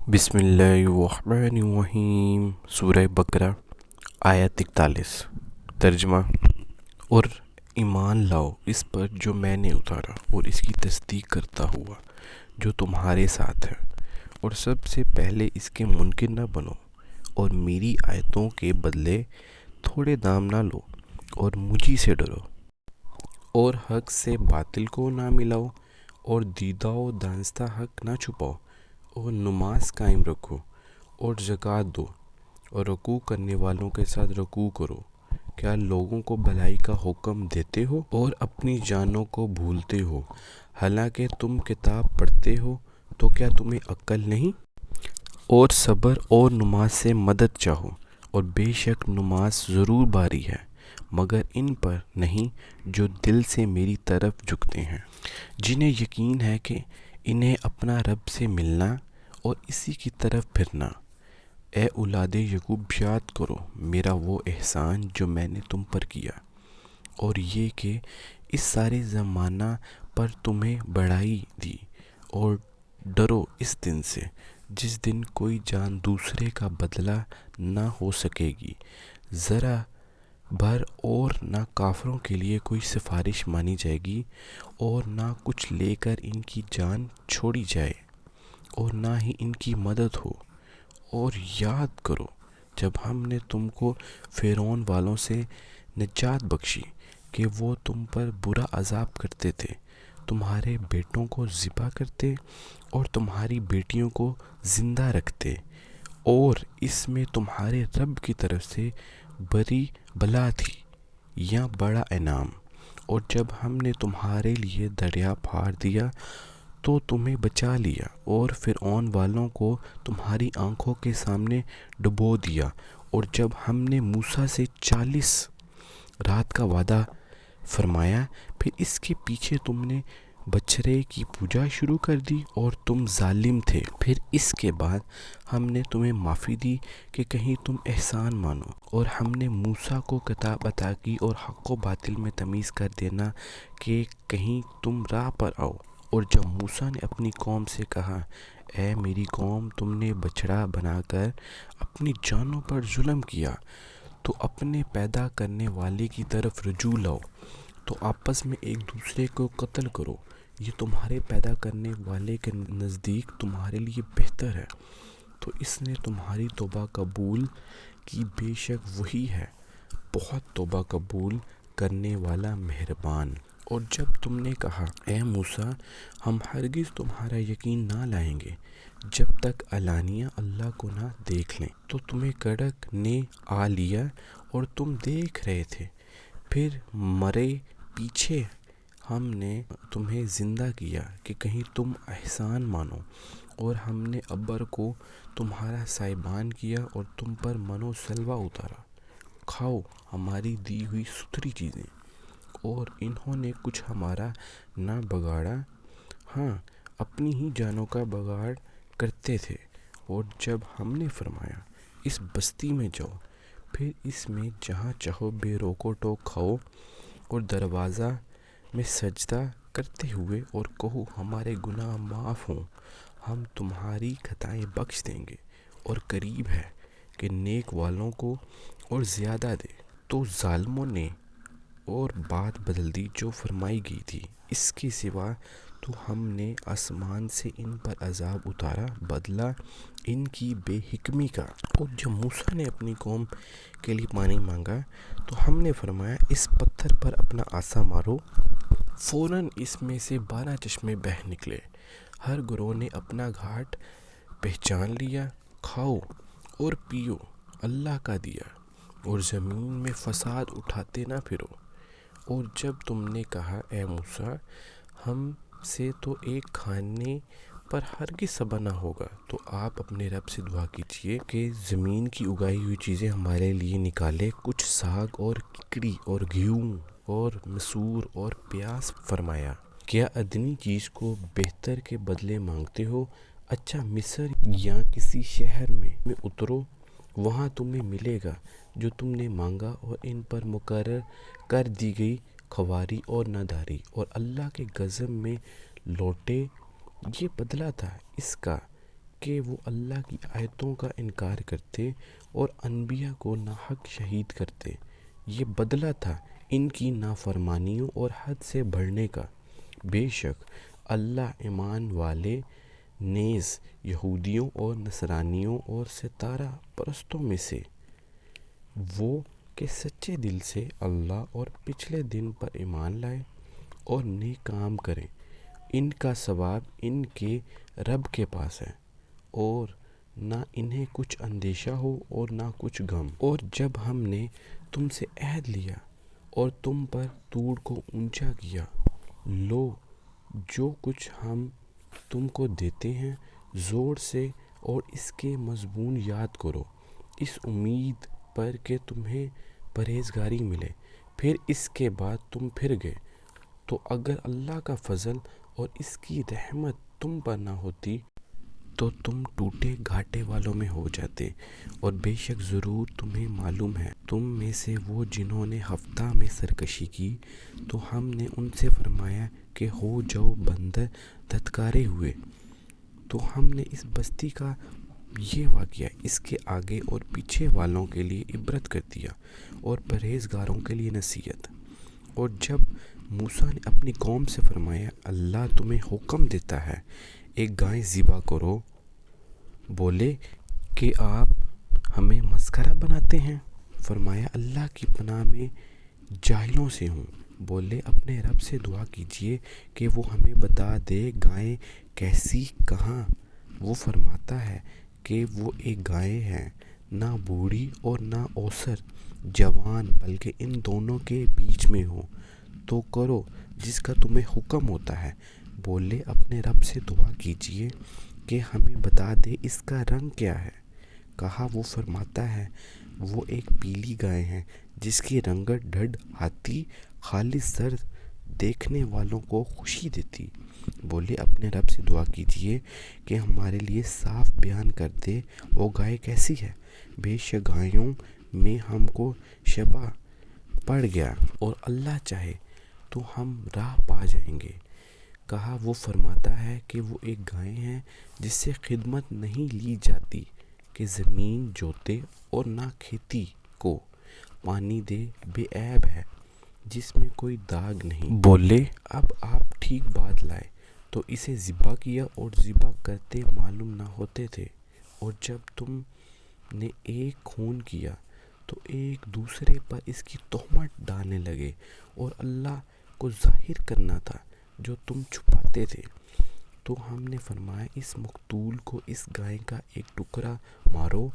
بسم اللہ الرحمن الرحیم۔ سورہ بقرہ آیت 41۔ ترجمہ: اور ایمان لاؤ اس پر جو میں نے اتارا اور اس کی تصدیق کرتا ہوا جو تمہارے ساتھ ہے، اور سب سے پہلے اس کے منکر نہ بنو، اور میری آیتوں کے بدلے تھوڑے دام نہ لو، اور مجھی سے ڈرو، اور حق سے باطل کو نہ ملاؤ، اور دیدہ و دانستہ حق نہ چھپاؤ، اور نماز قائم رکھو، اور زکوٰۃ دو، اور رکوع کرنے والوں کے ساتھ رکوع کرو۔ کیا لوگوں کو بھلائی کا حکم دیتے ہو اور اپنی جانوں کو بھولتے ہو، حالانکہ تم کتاب پڑھتے ہو؟ تو کیا تمہیں عقل نہیں؟ اور صبر اور نماز سے مدد چاہو، اور بے شک نماز ضرور باری ہے، مگر ان پر نہیں جو دل سے میری طرف جھکتے ہیں، جنہیں یقین ہے کہ انہیں اپنا رب سے ملنا اور اسی کی طرف پھرنا۔ اے اولاد یعقوب، یاد کرو میرا وہ احسان جو میں نے تم پر کیا، اور یہ کہ اس سارے زمانہ پر تمہیں بڑائی دی، اور ڈرو اس دن سے جس دن کوئی جان دوسرے کا بدلہ نہ ہو سکے گی ذرا بھر، اور نہ کافروں کے لیے کوئی سفارش مانی جائے گی، اور نہ کچھ لے کر ان کی جان چھوڑی جائے، اور نہ ہی ان کی مدد ہو۔ اور یاد کرو جب ہم نے تم کو فرعون والوں سے نجات بخشی کہ وہ تم پر برا عذاب کرتے تھے، تمہارے بیٹوں کو ذبح کرتے اور تمہاری بیٹیوں کو زندہ رکھتے، اور اس میں تمہارے رب کی طرف سے بڑی بلا تھی یا بڑا انعام۔ اور جب ہم نے تمہارے لیے دریا پھاڑ دیا تو تمہیں بچا لیا، اور فرعون والوں کو تمہاری آنکھوں کے سامنے ڈبو دیا۔ اور جب ہم نے موسیٰ سے 40 رات کا وعدہ فرمایا، پھر اس کے پیچھے تم نے بچھڑے کی پوجا شروع کر دی اور تم ظالم تھے، پھر اس کے بعد ہم نے تمہیں معافی دی کہ کہیں تم احسان مانو، اور ہم نے موسیٰ کو کتاب عطا کی اور حق و باطل میں تمیز کر دینا کہ کہیں تم راہ پر آؤ۔ اور جب موسیٰ نے اپنی قوم سے کہا، اے میری قوم، تم نے بچڑا بنا کر اپنی جانوں پر ظلم کیا، تو اپنے پیدا کرنے والے کی طرف رجوع لاؤ، تو آپس میں ایک دوسرے کو قتل کرو، یہ تمہارے پیدا کرنے والے کے نزدیک تمہارے لیے بہتر ہے، تو اس نے تمہاری توبہ قبول کی، بے شک وہی ہے بہت توبہ قبول کرنے والا مہربان۔ اور جب تم نے کہا، اے موسیٰ، ہم ہرگز تمہارا یقین نہ لائیں گے جب تک علانیہ اللہ کو نہ دیکھ لیں، تو تمہیں کڑک نے آ لیا اور تم دیکھ رہے تھے، پھر مرے پیچھے ہم نے تمہیں زندہ کیا کہ کہیں تم احسان مانو، اور ہم نے ابر کو تمہارا سائبان کیا اور تم پر من و سلوہ اتارا، کھاؤ ہماری دی ہوئی ستھری چیزیں۔ اور انہوں نے کچھ ہمارا نہ بگاڑا، ہاں اپنی ہی جانوں کا بگاڑ کرتے تھے۔ اور جب ہم نے فرمایا، اس بستی میں جاؤ، پھر اس میں جہاں چاہو بے روک و ٹوک کھاؤ، اور دروازہ میں سجدہ کرتے ہوئے اور کہو ہمارے گناہ معاف ہوں، ہم تمہاری خطائیں بخش دیں گے، اور قریب ہے کہ نیک والوں کو اور زیادہ دے۔ تو ظالموں نے اور بات بدل دی جو فرمائی گئی تھی، اس کے سوا تو ہم نے آسمان سے ان پر عذاب اتارا، بدلہ ان کی بے حکمی کا۔ اور جب موسیٰ نے اپنی قوم کے لیے پانی مانگا تو ہم نے فرمایا، اس پتھر پر اپنا عصا مارو، فوراً اس میں سے 12 چشمے بہہ نکلے، ہر گروہ نے اپنا گھاٹ پہچان لیا، کھاؤ اور پیو اللہ کا دیا، اور زمین میں فساد اٹھاتے نہ پھرو۔ اور جب تم نے کہا، اے موسیٰ، ہم سے تو ایک کھانے پر ہرگز صبر نہ ہوگا، تو آپ اپنے رب سے دعا کیجئے کہ زمین کی اگائی ہوئی چیزیں ہمارے لیے نکالے، کچھ ساگ اور ککڑی اور گیہوں اور مسور اور پیاز۔ فرمایا، کیا ادنی چیز کو بہتر کے بدلے مانگتے ہو؟ اچھا، مصر یا کسی شہر میں اترو، وہاں تمہیں ملے گا جو تم نے مانگا، اور ان پر مقرر کر دی گئی خواری اور ناداری، اور اللہ کے غضب میں لوٹے۔ یہ بدلہ تھا اس کا کہ وہ اللہ کی آیتوں کا انکار کرتے اور انبیاء کو ناحق شہید کرتے۔ یہ بدلہ تھا ان کی نافرمانیوں اور حد سے بڑھنے کا۔ بے شک اللہ ایمان والے نیز یہودیوں اور نصرانیوں اور ستارہ پرستوں میں سے وہ کہ سچے دل سے اللہ اور پچھلے دن پر ایمان لائے اور نیک کام کریں، ان کا ثواب ان کے رب کے پاس ہے، اور نہ انہیں کچھ اندیشہ ہو اور نہ کچھ غم۔ اور جب ہم نے تم سے عہد لیا اور تم پر طور کو اونچا کیا، لو جو کچھ ہم تم کو دیتے ہیں زور سے اور اس کے مضمون یاد کرو، اس امید پر کہ تمہیں پرہیزگاری ملے۔ پھر اس کے بعد تم پھر گئے تو اگر اللہ کا فضل اور اس کی رحمت تم پر نہ ہوتی تو تم ٹوٹے گھاٹے والوں میں ہو جاتے۔ اور بے شک ضرور تمہیں معلوم ہے تم میں سے وہ جنہوں نے ہفتہ میں سرکشی کی تو ہم نے ان سے فرمایا کہ ہو جاؤ بندر دھتکارے ہوئے۔ تو ہم نے اس بستی کا یہ واقعہ اس کے آگے اور پیچھے والوں کے لیے عبرت کر دیا اور پرہیزگاروں کے لیے نصیحت۔ اور جب موسیٰ نے اپنی قوم سے فرمایا اللہ تمہیں حکم دیتا ہے ایک گائے ذبح کرو، بولے کہ آپ ہمیں مسخرہ بناتے ہیں؟ فرمایا اللہ کی پناہ میں جاہلوں سے ہوں۔ بولے اپنے رب سے دعا کیجئے کہ وہ ہمیں بتا دے گائے کیسی کہاں۔ وہ فرماتا ہے کہ وہ ایک گائے ہے، نہ بوڑھی اور نہ اوسر جوان بلکہ ان دونوں کے بیچ میں ہو، تو کرو جس کا تمہیں حکم ہوتا ہے۔ بولے اپنے رب سے دعا کیجئے کہ ہمیں بتا دے اس کا رنگ کیا ہے۔ کہا وہ فرماتا ہے وہ ایک پیلی گائے ہے جس کی رنگت ڈھڈ ہاتھی خالص زر دیکھنے والوں کو خوشی دیتی۔ بولے اپنے رب سے دعا کیجئے کہ ہمارے لیے صاف بیان کر دے وہ گائے کیسی ہے۔ بے شک گایوں میں ہم کو شبہ پڑ گیا اور اللہ چاہے تو ہم راہ پا جائیں گے۔ کہا وہ فرماتا ہے کہ وہ ایک گائے ہے جس سے خدمت نہیں لی جاتی کہ زمین جوتے اور نہ کھیتی کو پانی دے، بے عیب ہے جس میں کوئی داغ نہیں۔ بولے اب آپ ٹھیک بات لائے تو اسے ذبح کیا، اور ذبح کرتے معلوم نہ ہوتے تھے۔ اور جب تم نے ایک خون کیا تو ایک دوسرے پر اس کی تہمت ڈالنے لگے، اور اللہ کو ظاہر کرنا تھا جو تم چھپاتے تھے۔ تو ہم نے فرمایا اس مقتول کو اس گائے کا ایک ٹکڑا مارو،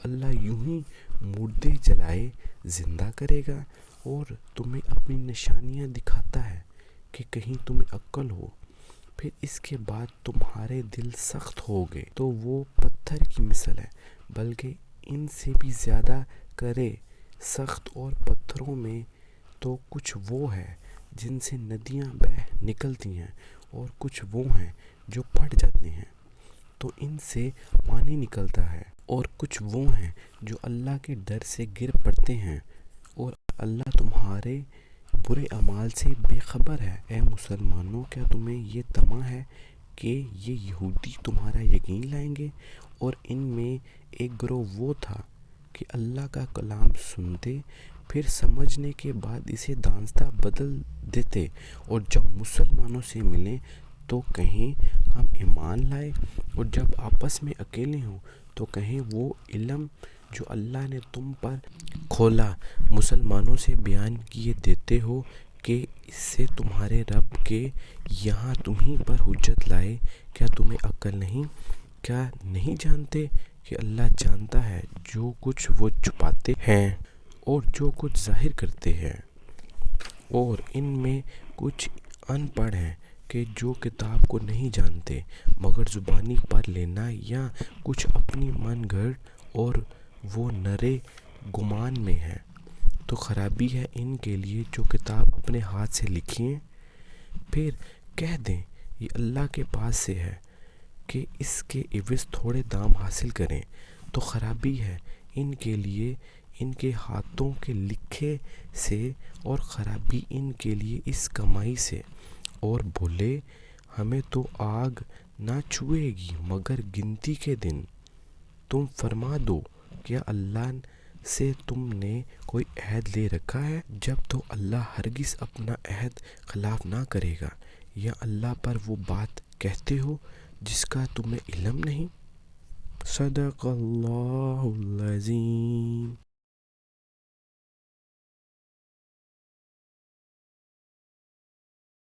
اللہ یوں ہی مردے جلائے زندہ کرے گا اور تمہیں اپنی نشانیاں دکھاتا ہے کہ کہیں تمہیں عقل ہو۔ پھر اس کے بعد تمہارے دل سخت ہو گئے تو وہ پتھر کی مثل ہے، بلکہ ان سے بھی زیادہ کرے سخت۔ اور پتھروں میں تو کچھ وہ ہے جن سے ندیاں بہہ نکلتی ہیں، اور کچھ وہ ہیں جو پھٹ جاتے ہیں تو ان سے پانی نکلتا ہے، اور کچھ وہ ہیں جو اللہ کے ڈر سے گر پڑتے ہیں، اور اللہ تمہارے برے اعمال سے بے خبر ہے۔ اے مسلمانوں کیا تمہیں یہ طمع ہے کہ یہ یہودی تمہارا یقین لائیں گے؟ اور ان میں ایک گروہ وہ تھا کہ اللہ کا کلام سنتے پھر سمجھنے کے بعد اسے دانستہ بدل دیتے، اور جب مسلمانوں سے ملیں تو کہیں ہم ایمان لائے، اور جب آپس میں اکیلے ہوں تو کہیں وہ علم جو اللہ نے تم پر کھولا مسلمانوں سے بیان کیے دیتے ہو کہ اس سے تمہارے رب کے یہاں تمہیں پر حجت لائے۔ کیا تمہیں عقل نہیں؟ کیا نہیں جانتے کہ اللہ جانتا ہے جو کچھ وہ چھپاتے ہیں اور جو کچھ ظاہر کرتے ہیں؟ اور ان میں کچھ ان پڑھ ہیں کہ جو کتاب کو نہیں جانتے مگر زبانی پڑھ لینا، یا کچھ اپنی من گھڑت اور وہ نرے گمان میں ہے۔ تو خرابی ہے ان کے لیے جو کتاب اپنے ہاتھ سے لکھیں۔ پھر کہہ دیں یہ اللہ کے پاس سے ہے کہ اس کے عوض تھوڑے دام حاصل کریں، تو خرابی ہے ان کے لیے ان کے ہاتھوں کے لکھے سے، اور خرابی ان کے لیے اس کمائی سے۔ اور بولے ہمیں تو آگ نہ چھوئے گی مگر گنتی کے دن۔ تم فرما دو کیا اللہ سے تم نے کوئی عہد لے رکھا ہے؟ جب تو اللہ ہرگز اپنا عہد خلاف نہ کرے گا، یا اللہ پر وہ بات کہتے ہو جس کا تمہیں علم نہیں؟ صدق اللہ العظیم۔